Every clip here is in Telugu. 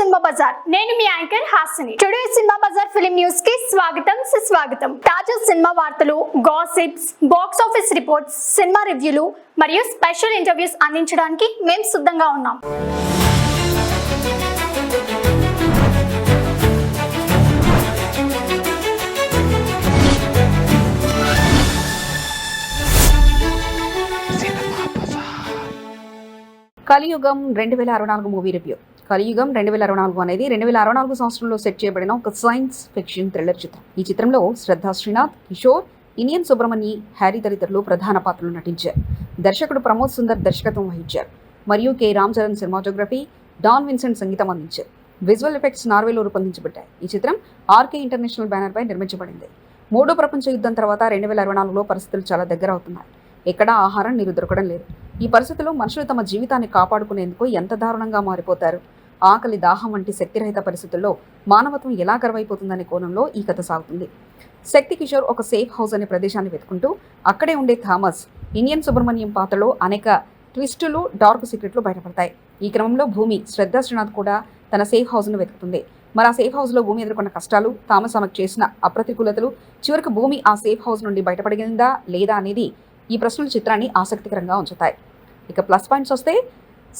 సినిమా బజార్ నేను మీ anchor Hasini. Today cinema bazaar film news కి స్వాగతం సుస్వాగతం. తాజా సినిమా వార్తలు, gossips, box office reports, cinema రివ్యూలు మరియు స్పెషల్ ఇంటర్వ్యూస్ అందించడానికి మేము సిద్ధంగా ఉన్నాం. కలియుగం 2064 మూవీ రివ్యూ. కలియుగం 2064 అనేది 2064 సంవత్సరంలో సెట్ చేయబడిన ఒక సైన్స్ ఫిక్షన్ థ్రిల్లర్ చిత్రం. ఈ చిత్రంలో శ్రద్ధా శ్రీనాథ్, కిషోర్, ఇనియన్ సుబ్రమణి, హ్యారీ తదితరులు ప్రధాన పాత్రలు నటించారు. దర్శకుడు ప్రమోద్ సుందర్ దర్శకత్వం వహించారు మరియు కె రామ్ చరణ్ సినిమాటోగ్రఫీ, డాన్ విన్సెంట్ సంగీతం అందించారు. విజువల్ ఎఫెక్ట్స్ నార్వేలో రూపొందించబడ్డాయి. ఈ చిత్రం ఆర్కే ఇంటర్నేషనల్ బ్యానర్ పై నిర్మించబడింది. మూడో ప్రపంచ యుద్ధం తర్వాత 2064లో పరిస్థితులు చాలా దగ్గర అవుతున్నాయి. ఎక్కడా ఆహారం, నీరు దొరకడం లేదు. ఈ పరిస్థితుల్లో మనుషులు తమ జీవితాన్ని కాపాడుకునేందుకు ఎంత దారుణంగా మారిపోతారు. ఆకలి, దాహం వంటి శక్తిరహిత పరిస్థితుల్లో మానవత్వం ఎలా కరువైపోతుందనే కోణంలో ఈ కథ సాగుతుంది. శక్తి కిషోర్ ఒక సేఫ్ హౌస్ అనే ప్రదేశాన్ని వెతుకుంటూ అక్కడే ఉండే థామస్, ఇనియన్ సుబ్రమణ్యం పాత్రలో అనేక ట్విస్టులు, డార్క్ సీక్రెట్లు బయటపడతాయి. ఈ క్రమంలో భూమి, శ్రద్ధా శ్రీనాథ్ కూడా తన సేఫ్ హౌస్ను వెతుకుతుంది. మరి ఆ సేఫ్ హౌస్లో భూమి ఎదుర్కొన్న కష్టాలు, థామస్ ఆమెకు చేసిన అప్రతికూలతలు, చివరికి భూమి ఆ సేఫ్ హౌస్ నుండి బయటపడిందా లేదా అనేది ఈ ప్రశ్నలు చిత్రాన్ని ఆసక్తికరంగా ఉంచుతాయి. ఇక ప్లస్ పాయింట్స్ వస్తే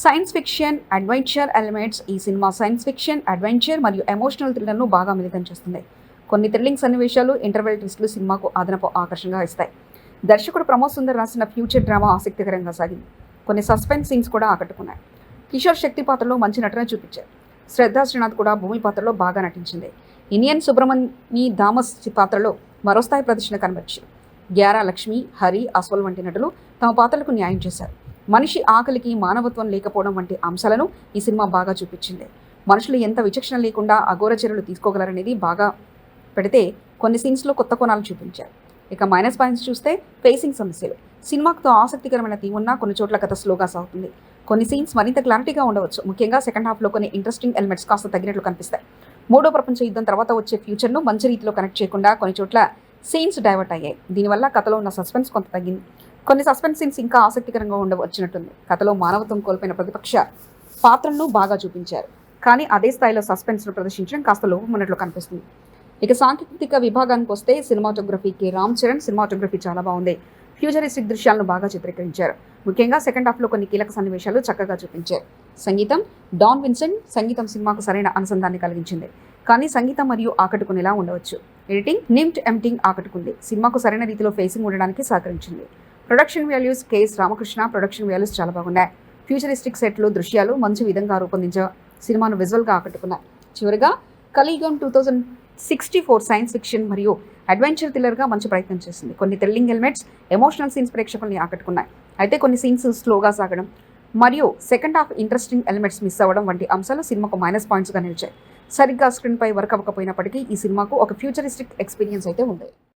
సైన్స్ ఫిక్షన్, అడ్వెంచర్ ఎలిమెంట్స్. ఈ సినిమా సైన్స్ ఫిక్షన్, అడ్వెంచర్ మరియు ఎమోషనల్ థ్రిల్లర్ను బాగా మిళితం చేస్తుంది. కొన్ని థ్రిల్లింగ్ సన్నివేశాలు, ఇంటర్వెల్ ట్విస్టులు సినిమాకు అదనపు ఆకర్షణగా ఇస్తాయి. దర్శకుడు ప్రమోద్ సుందర్ రాసిన ఫ్యూచర్ డ్రామా ఆసక్తికరంగా సాగింది. కొన్ని సస్పెన్స్ సీన్స్ కూడా ఆకట్టుకున్నాయి. కిషోర్ శక్తి పాత్రలో మంచి నటన చూపించారు. శ్రద్ధా శ్రీనాథ్ కూడా భూమి పాత్రలో బాగా నటించింది. ఇనియన్ సుబ్రమణి థామస్ పాత్రలో మరో స్థాయి ప్రదర్శన కనబరిచారు. గ్యారా లక్ష్మి, హరి, అస్వల్ వంటి నటులు తమ పాత్రలకు న్యాయం చేశారు. మనిషి ఆకలికి, మానవత్వం లేకపోవడం వంటి అంశాలను ఈ సినిమా బాగా చూపించింది. మనుషులు ఎంత విచక్షణ లేకుండా అఘోర చర్యలు తీసుకోగలరనేది బాగా పెడితే కొన్ని సీన్స్లో కొత్త కోణాలు చూపించారు. ఇక మైనస్ పాయింట్స్ చూస్తే ఫేసింగ్ సమస్యలు. సినిమాతో ఆసక్తికరమైన థీమ్ ఉన్నా కొన్ని చోట్ల కథ స్లోగా సాగుతుంది. కొన్ని సీన్స్ మరింత క్లారిటీగా ఉండవచ్చు. ముఖ్యంగా సెకండ్ హాఫ్లో కొన్ని ఇంట్రెస్టింగ్ ఎలిమెంట్స్ కాస్త తగినట్లు కనిపిస్తాయి. మూడో ప్రపంచ యుద్ధం తర్వాత వచ్చే ఫ్యూచర్ను మంచి రీతిలో కనెక్ట్ చేయకుండా కొన్ని చోట్ల సీన్స్ డైవర్ట్ అయ్యాయి. దీనివల్ల కథలో ఉన్న సస్పెన్స్ కొంత తగ్గింది. కొన్ని సస్పెన్స్ సీన్స్ ఇంకా ఆసక్తికరంగా ఉండవచ్చినట్టుంది. కథలో మానవత్వం కోల్పోయిన ప్రతిపక్ష పాత్రలను బాగా చూపించారు, కానీ అదే స్థాయిలో సస్పెన్స్ను ప్రదర్శించడం కాస్త లోపమన్నట్లు కనిపిస్తుంది. ఇక సాంకేతిక విభాగానికి వస్తే cinematography, K Ram Charan cinematography చాలా బాగుంది. ఫ్యూచరిస్టిక్ దృశ్యాలను బాగా చిత్రీకరించారు. ముఖ్యంగా సెకండ్ హాఫ్లో కొన్ని కీలక సన్నివేశాలు చక్కగా చూపించారు. సంగీతం, డాన్ విన్సెంట్ సంగీతం సినిమాకు సరైన అనుసంధాన్ని కలిగించింది, కానీ సంగీతం మరియు ఆకట్టుకునేలా ఉండవచ్చు. ఎడిటింగ్, నిమ్ట్ ఎంటింగ్ ఆకట్టుకుంది. సినిమాకు సరైన రీతిలో ఫేసింగ్ ఉండడానికి సహకరించింది. Production values, KS Ramakrishna production values చాలా బాగున్నాయి. ఫ్యూచరిస్టిక్ సెట్లు, దృశ్యాలు మంచి విధంగా రూపొందించ సినిమాను విజువల్గా ఆకట్టుకున్నాయి. చివరిగా కలియుగం 2064 సైన్స్ ఫిక్షన్ మరియు అడ్వెంచర్ థ్రిల్లర్గా మంచి ప్రయత్నం చేసింది. కొన్ని థ్రిల్లింగ్ ఎలిమెంట్స్, ఎమోషనల్ సీన్స్ ప్రేక్షకుల్ని ఆకట్టుకున్నాయి. అయితే కొన్ని సీన్స్ స్లోగా సాగడం మరియు second half interesting elements miss అవ్వడం వంటి అంశాలు సినిమాకు మైనస్ పాయింట్స్గా నిలిచాయి. సరిగ్గా స్క్రీన్పై వర్క్ అవ్వకపోయినప్పటికీ ఈ సినిమాకు ఒక ఫ్యూచరిస్టిక్ ఎక్స్పీరియన్స్ అయితే ఉంది.